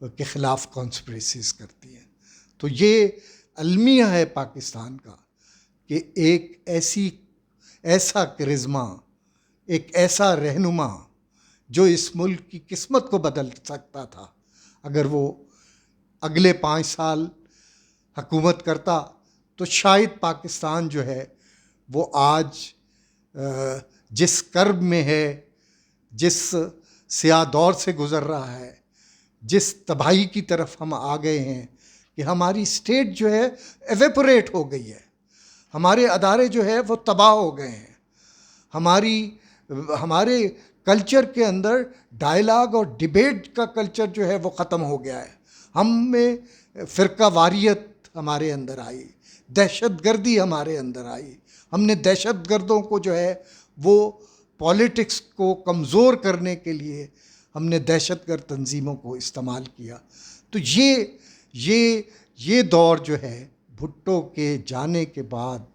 के ख़िलाफ़ कॉन्स्पिरेसीज़ करती हैं। तो ये अलमिया है पाकिस्तान का कि एक ऐसा करिश्मा, एक ऐसा रहनुमा जो इस मुल्क की किस्मत को बदल सकता था, अगर वो अगले 5 साल हुकूमत करता तो शायद पाकिस्तान जो है वो आज जिस कर्ब में है, जिस स्याह दौर से गुज़र रहा है, जिस तबाही की तरफ हम आ गए हैं कि हमारी स्टेट जो है एवेपोरेट हो गई है, हमारे अदारे जो है वो तबाह हो गए हैं, हमारे कल्चर के अंदर डायलॉग और डिबेट का कल्चर जो है वो ख़त्म हो गया है। हम में फ़िरका वारियत हमारे अंदर आई, दहशतगर्दी हमारे अंदर आई। हमने दहशतगर्दों को जो है वो पॉलिटिक्स को कमज़ोर करने के लिए हमने दहशतगर्द तंजीमों को इस्तेमाल किया। तो ये दौर जो है भुट्टो के जाने के बाद,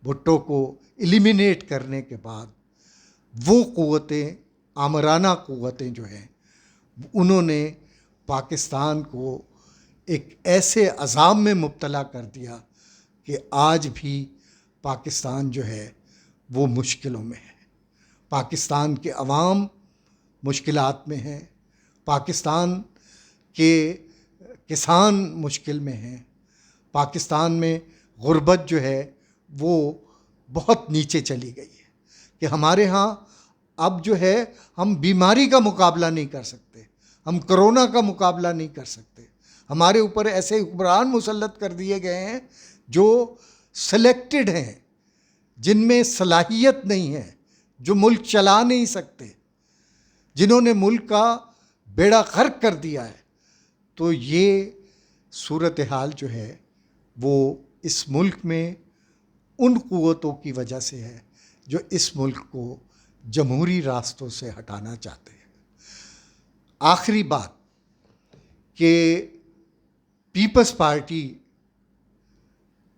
भुट्टो को एलिमिनेट करने के बाद, वो क़ुव्वतें, आमराना क़ुव्वतें जो हैं, उन्होंने पाकिस्तान को एक ऐसे अज़ाब में मुब्तला कर दिया कि आज भी पाकिस्तान जो है वो मुश्किलों में है। पाकिस्तान के अवाम मुश्किलात में हैं, पाकिस्तान के किसान मुश्किल में हैं, पाकिस्तान में गुर्बत जो है वो बहुत नीचे चली गई है कि हमारे यहाँ अब जो है हम बीमारी का मुकाबला नहीं कर सकते, हम कोरोना का मुकाबला नहीं कर सकते। हमारे ऊपर ऐसे हुक्मरान मुसल्लत कर दिए गए हैं जो सेलेक्टेड हैं, जिनमें सलाहियत नहीं है, जो मुल्क चला नहीं सकते, जिन्होंने मुल्क का बेड़ा गर्क कर दिया है। तो ये सूरत हाल जो है वो इस मुल्क में उन क़ुव्वतों की वजह से है जो इस मुल्क को जमहूरी रास्तों से हटाना चाहते हैं। आखिरी बात कि पीपल्स पार्टी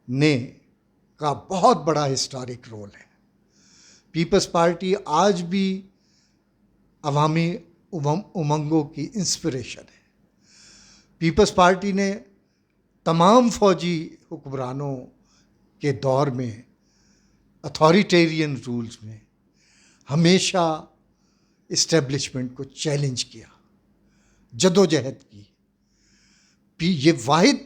ने का बहुत बड़ा हिस्टोरिक रोल है। पीपल्स पार्टी आज भी अवामी उमंगों की इंस्पिरेशन है। पीपल्स पार्टी ने तमाम फ़ौजी हुक्मरानों के दौर में, अथॉरिटेरियन रूल्स में, हमेशा इस्टेब्लिशमेंट को चैलेंज किया, जदोजहद की। ये वाहिद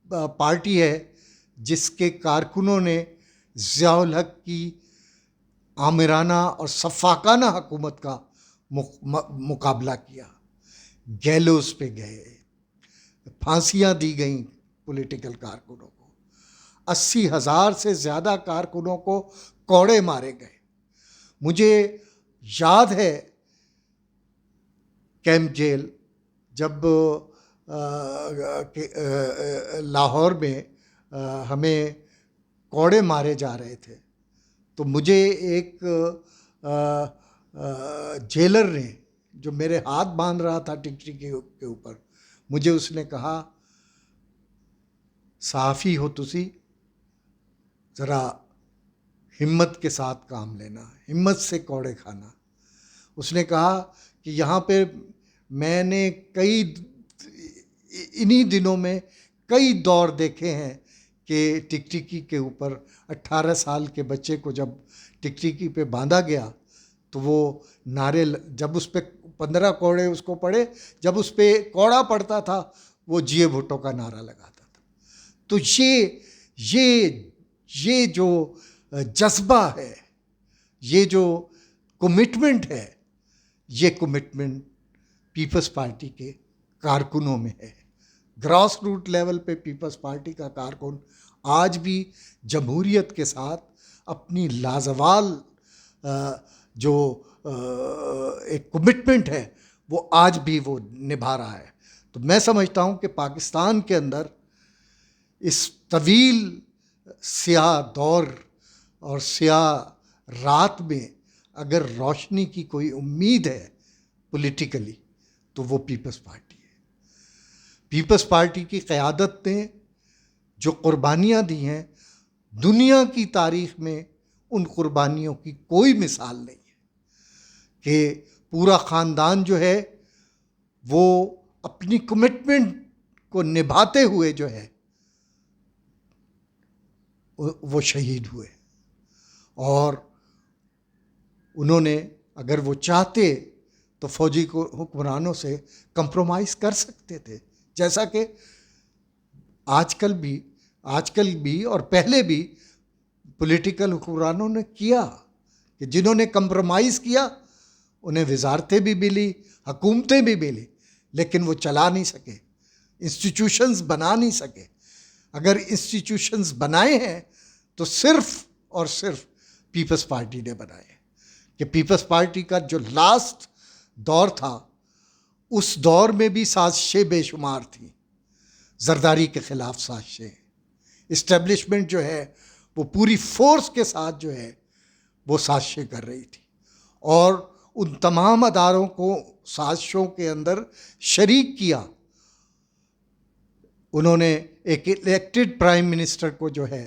पार्टी है जिसके कारकुनों ने ज़ियाउल हक की आमिराना और शफ़ाकाना हुकूमत का मुकाबला किया। गैलोस पे गए, फांसियाँ दी गई पॉलिटिकल कारकुनों को, 80,000 से ज़्यादा कारकुनों को कोड़े मारे गए। मुझे याद है कैंप जेल जब लाहौर में हमें कोड़े मारे जा रहे थे, तो मुझे एक जेलर ने, जो मेरे हाथ बांध रहा था टिकटी के ऊपर, मुझे उसने कहा, सहाफ़ी हो तुसी, ज़रा हिम्मत के साथ काम लेना, हिम्मत से कोड़े खाना। उसने कहा कि यहाँ पे मैंने इन्हीं दिनों में कई दौर देखे हैं कि टिकटिकी के ऊपर 18 साल के बच्चे को जब टिकटिकी पे बांधा गया तो वो नारे, जब उस पर 15 कोड़े उसको पड़े, जब उस पर कोड़ा पड़ता था वो जिए भुट्टो का नारा लगाता था। तो ये जो जज्बा है, ये जो कमिटमेंट है, ये कमिटमेंट पीपल्स पार्टी के कारकुनों में है। ग्रास रूट लेवल पे पीपल्स पार्टी का कारकुन आज भी जमहूरियत के साथ अपनी लाजवाल जो एक कमिटमेंट है वो आज भी वो निभा रहा है। तो मैं समझता हूँ कि पाकिस्तान के अंदर इस तवील स्याह दौर और स्याह रात में अगर रोशनी की कोई उम्मीद है पॉलिटिकली, तो वो पीपल्स पार्टी है। पीपल्स पार्टी की क़यादत ने जो कुर्बानियाँ दी हैं, दुनिया की तारीख़ में उन कुर्बानियों की कोई मिसाल नहीं है कि पूरा ख़ानदान जो है वो अपनी कमिटमेंट को निभाते हुए जो है वो शहीद हुए। और उन्होंने, अगर वो चाहते तो फौजी को हुक्मरानों से कंप्रोमाइज़ कर सकते थे, जैसा कि आजकल भी और पहले भी पॉलिटिकल हुक्मरानों ने किया, कि जिन्होंने कंप्रोमाइज़ किया उन्हें वजारतें भी मिली, हुकूमतें भी मिली, लेकिन वो चला नहीं सके, इंस्टीट्यूशंस बना नहीं सके। अगर इंस्टीट्यूशंस बनाए हैं तो सिर्फ और सिर्फ पीपल्स पार्टी ने बनाए। कि पीपल्स पार्टी का जो लास्ट दौर था, उस दौर में भी साजिशें बेशुमार थी, जरदारी के ख़िलाफ़ साजिशें। इस्टेब्लिशमेंट जो है वो पूरी फोर्स के साथ जो है वो साजिशें कर रही थी, और उन तमाम अदारों को साजिशों के अंदर शरीक किया। उन्होंने एक इलेक्टेड प्राइम मिनिस्टर को जो है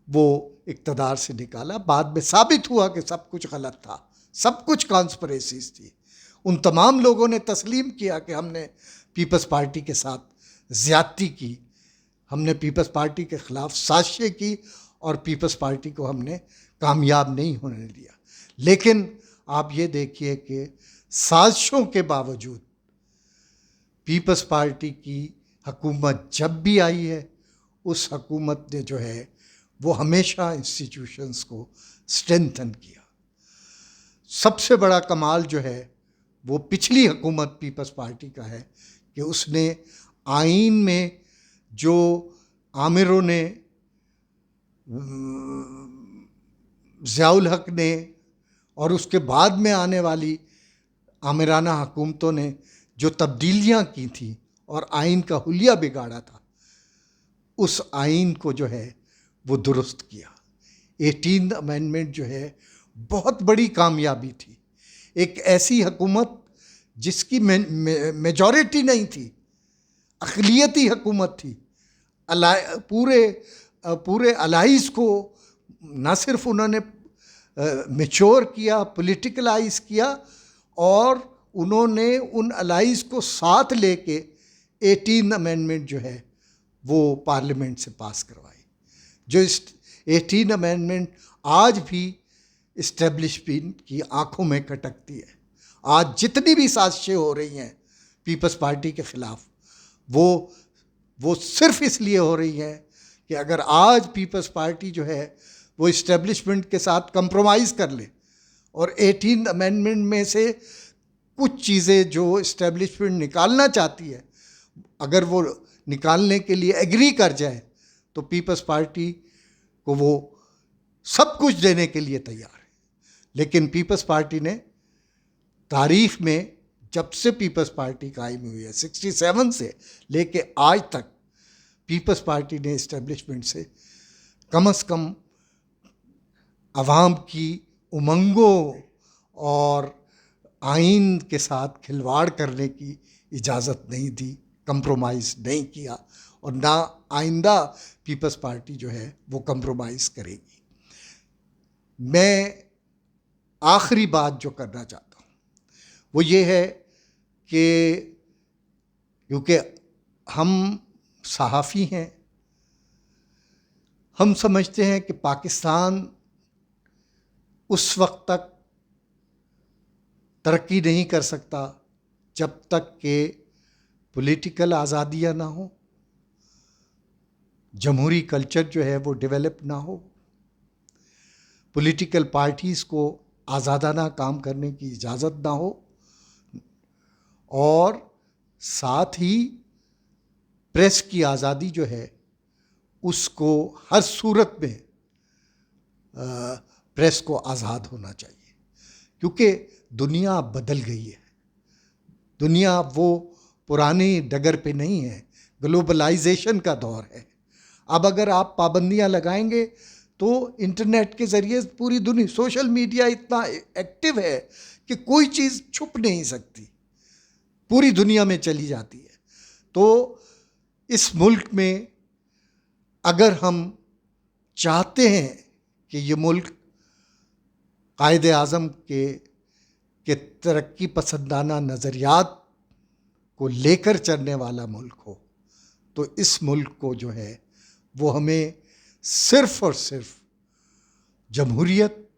वो इक़्तिदार से निकाला। बाद में साबित हुआ कि सब कुछ गलत था, सब कुछ कॉन्स्पिरेसीज थी। उन तमाम लोगों ने तस्लीम किया कि हमने पीपल्स पार्टी के साथ ज़्यादती की, हमने पीपल्स पार्टी के ख़िलाफ़ साजिशें की, और पीपल्स पार्टी को हमने कामयाब नहीं होने दिया। लेकिन आप ये देखिए कि साजिशों के बावजूद पीपल्स पार्टी की हुकूमत जब भी आई है, उस हुकूमत ने जो है वो हमेशा इंस्टीट्यूशंस को स्ट्रेंथन किया। सबसे बड़ा कमाल जो है वो पिछली हुकूमत पीपल्स पार्टी का है कि उसने आइन में जो आमिरों ने, ज़ियाउल हक ने और उसके बाद में आने वाली आमिराना हुकूमतों ने जो तब्दीलियां की थी और आइन का हुलिया बिगाड़ा था, उस आइन को जो है वो दुरुस्त किया। 18th अमेंडमेंट जो है बहुत बड़ी कामयाबी थी। एक ऐसी हुकूमत जिसकी मेजॉरिटी नहीं थी, अक़लियती हुकूमत थी, पूरे अलाइज को न सिर्फ उन्होंने मैच्योर किया, पॉलिटिकलाइज किया, और उन्होंने उन अलाइज को साथ लेके 18th अमेंडमेंट जो है वो पार्लियामेंट से पास करवाई। जो 18th अमेंडमेंट आज भी इस्टेब्लिशमेंट की आंखों में खटकती है। आज जितनी भी साजिशें हो रही हैं पीपल्स पार्टी के ख़िलाफ़, वो सिर्फ इसलिए हो रही हैं कि अगर आज पीपल्स पार्टी जो है वो इस्टेब्लिशमेंट के साथ कंप्रोमाइज़ कर ले और 18th अमेंडमेंट में से कुछ चीज़ें जो इस्टेब्लिशमेंट निकालना चाहती है, अगर वो निकालने के लिए एग्री कर जाए, तो पीपल्स पार्टी को वो सब कुछ देने के लिए तैयार है। लेकिन पीपल्स पार्टी ने तारीख़ में, जब से पीपल्स पार्टी कायम हुई है 67 से लेके आज तक, पीपल्स पार्टी ने इस्टेब्लिशमेंट से कम अवाम की उमंगों और आइन के साथ खिलवाड़ करने की इजाज़त नहीं दी, कंप्रोमाइज़ नहीं किया, और ना आइंदा पीपल्स पार्टी जो है वो कंप्रोमाइज़ करेगी। मैं आखिरी बात जो करना चाहता हूँ वो ये है कि क्योंकि हम सहाफ़ी हैं, हम समझते हैं कि पाकिस्तान उस वक्त तक तरक्की नहीं कर सकता जब तक कि पॉलिटिकल आज़ादियाँ ना हो, जमहूरी कल्चर जो है वो डेवलप ना हो, पॉलिटिकल पार्टीज़ को आज़ादाना काम करने की इजाज़त ना हो, और साथ ही प्रेस की आज़ादी जो है उसको हर सूरत में प्रेस को आज़ाद होना चाहिए। क्योंकि दुनिया बदल गई है, दुनिया वो पुरानी डगर पे नहीं है, ग्लोबलाइजेशन का दौर है। अब अगर आप पाबंदियां लगाएंगे तो इंटरनेट के ज़रिए पूरी दुनिया, सोशल मीडिया इतना एक्टिव है कि कोई चीज़ छुप नहीं सकती, पूरी दुनिया में चली जाती है। तो इस मुल्क में अगर हम चाहते हैं कि ये मुल्क कायदे आज़म के तरक्की पसंदाना नज़रियात को लेकर चलने वाला मुल्क हो, तो इस मुल्क को जो है वो हमें सिर्फ़ और सिर्फ जमहूरियत,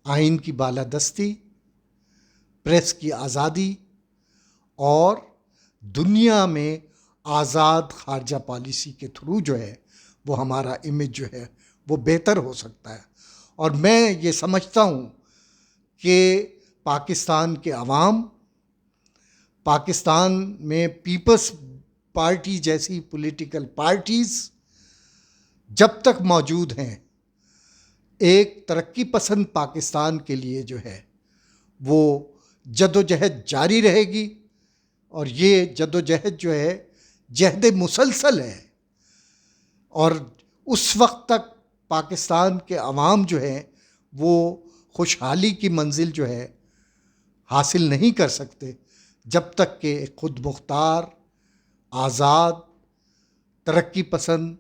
आइन की बालादस्ती, प्रेस की आज़ादी और दुनिया में आज़ाद खारजा पॉलिसी के थ्रू जो है वो हमारा इमेज जो है वो बेहतर हो सकता है। और मैं ये समझता हूँ कि पाकिस्तान के अवाम, पाकिस्तान में पीपल्स पार्टी जैसी पॉलिटिकल पार्टीज़ जब तक मौजूद हैं, एक तरक्की पसंद पाकिस्तान के लिए जो है वो जदोजहद जारी रहेगी। और ये जदोजहद जो है जहद मुसलसल है, और उस वक्त तक पाकिस्तान के अवाम जो है वो खुशहाली की मंजिल जो है हासिल नहीं कर सकते जब तक कि खुद मुख्तार, आज़ाद, तरक्की पसंद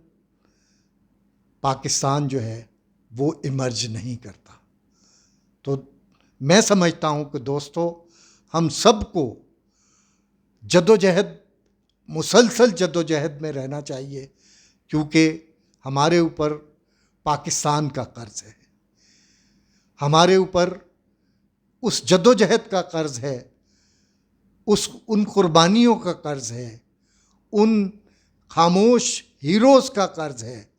पाकिस्तान जो है वो इमर्ज नहीं करता। तो मैं समझता हूँ कि दोस्तों, हम सबको जदोजहद, मुसलसल जदोजहद में रहना चाहिए, क्योंकि हमारे ऊपर पाकिस्तान का कर्ज़ है, हमारे ऊपर उस जदोजहद का कर्ज़ है, उन कुर्बानियों का कर्ज़ है, उन खामोश हीरोज़ का कर्ज़ है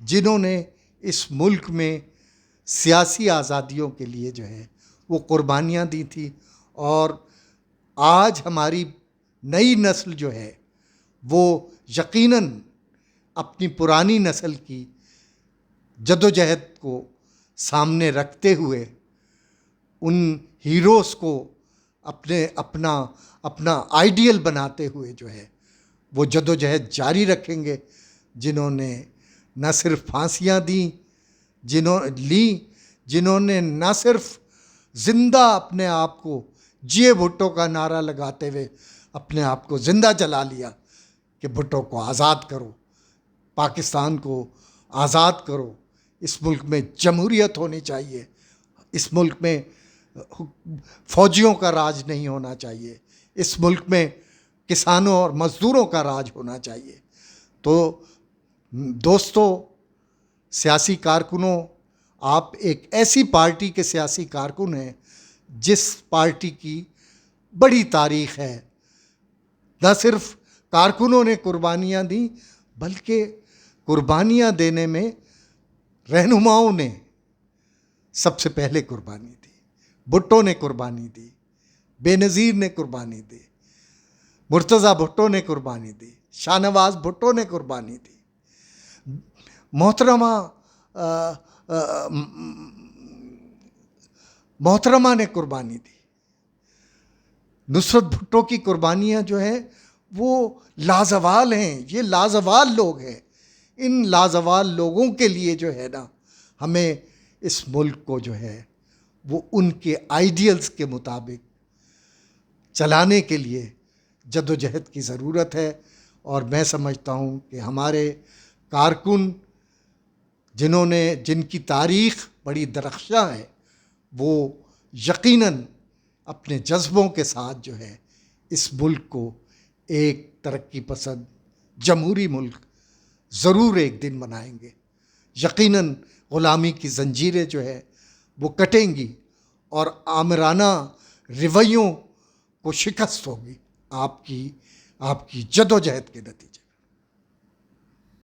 जिन्होंने इस मुल्क में सियासी आज़ादियों के लिए जो है वो कुर्बानियाँ दी थी। और आज हमारी नई नस्ल जो है वो यकीनन अपनी पुरानी नस्ल की जदोजहद को सामने रखते हुए उन हीरोज़ को अपना आइडियल बनाते हुए जो है वो जदोजहद जारी रखेंगे, जिन्होंने न सिर्फ फांसियाँ दी, जिन्होंने न सिर्फ ज़िंदा अपने आप को जिए भुट्टो का नारा लगाते हुए अपने आप को ज़िंदा जला लिया कि भुट्टो को आज़ाद करो, पाकिस्तान को आज़ाद करो, इस मुल्क में जमहूरियत होनी चाहिए, इस मुल्क में फ़ौजियों का राज नहीं होना चाहिए, इस मुल्क में किसानों और मज़दूरों का राज होना चाहिए। तो दोस्तों, सियासी कारकुनों, आप एक ऐसी पार्टी के सियासी कारकुन हैं जिस पार्टी की बड़ी तारीख़ है। न सिर्फ कारकुनों ने कुर्बानियाँ दी, बल्कि कुर्बानियाँ देने में रहनुमाओं ने सबसे पहले कुर्बानी दी। भुट्टो ने कुर्बानी दी, बेनज़ीर ने कुर्बानी दी, मुर्तज़ा भुट्टो ने कुर्बानी दी, शाहनवाज़ भुट्टो ने कुर्बानी दी, मोहतरमा ने कुर्बानी दी। नुसरत भुट्टो की कुर्बानियाँ जो हैं वो लाजवाल हैं, ये लाजवाल लोग हैं। इन लाजवाल लोगों के लिए जो है ना, हमें इस मुल्क को जो है वो उनके आइडियल्स के मुताबिक चलाने के लिए जदोजहद की ज़रूरत है। और मैं समझता हूँ कि हमारे कारकुन जिनकी तारीख़ बड़ी दरख्शां है, वो यकीनन अपने जज्बों के साथ जो है इस मुल्क को एक तरक्की पसंद जमहूरी मुल्क ज़रूर एक दिन बनाएंगे। यकीनन ग़ुलामी की ज़ंजीरें जो है वो कटेंगी और आमराना रवैयों को शिकस्त होगी आपकी जदोजहद के नतीजे।